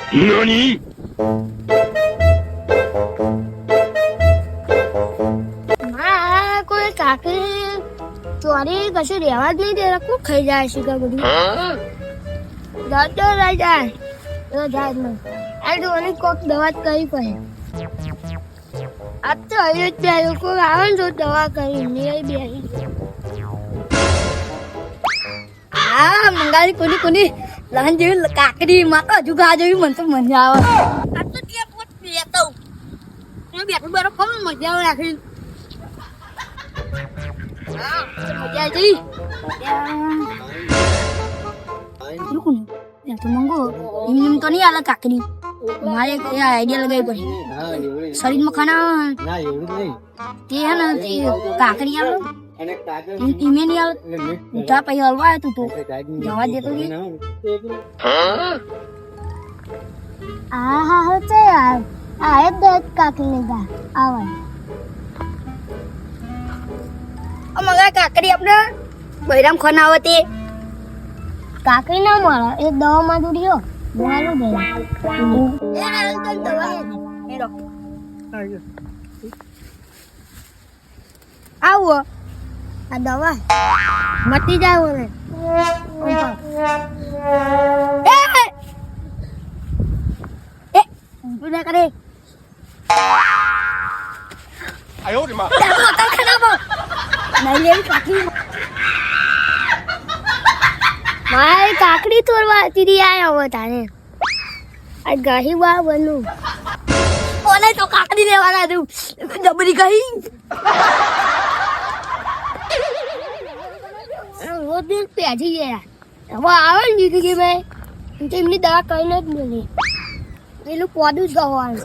NANI?કોઈ કાકી ચોરી કશું રહેવા જ નહીં દે કોણ ખાઈ જાય છે કે બધું જતો રહી જાય તો જાય જ નહીં આ તો મને કોક દવા જ કરવી પડે આજ તો હવે જ લોકો આવે ને તો દવા કરી નહીં બેસી હા મંગાવી કોની લહન જેવી કાકડી માતા જુગા જેવી મને તો મજા આવે આ તો ત્યાં પોત બેતો હું બેઠું બરો ખમ મજા આવે રાખી મજા આવી રૂકું યાર તો મંગો એમ તો નહીં આલા કાકડી મારે આઈડિયા લગાવી પડે શરીરમાં ખાના તે હે ને તે કાકડી આવે ઈમે નહીં આવે તા પછી હલવા તું તો જવા દેતો કે આ હા હોતે યાર આ એ દે કાકી ને ગા આવે મગા કાકડી આપણે બૈરામ ખાના આવે તે કાકી ના મળે એ દવામાં દુડ્યો બોલું ભાઈ આવો આ દવા મટી જાય ને ઉડા કરે 哎呦我的妈！ નહીં લેવી કાકડી મારી કાકડી તોડવા તીરી આયા હો તારે આ ગાહી બા બનું કોને તો કાકડી લેવાના તું જબરી ગઈ રોજ દિન પેજી ગયા હવે આવે ને દીદી ભાઈ એમની દવા કઈ નથી મળી પેલું પોદું જ ગવાનું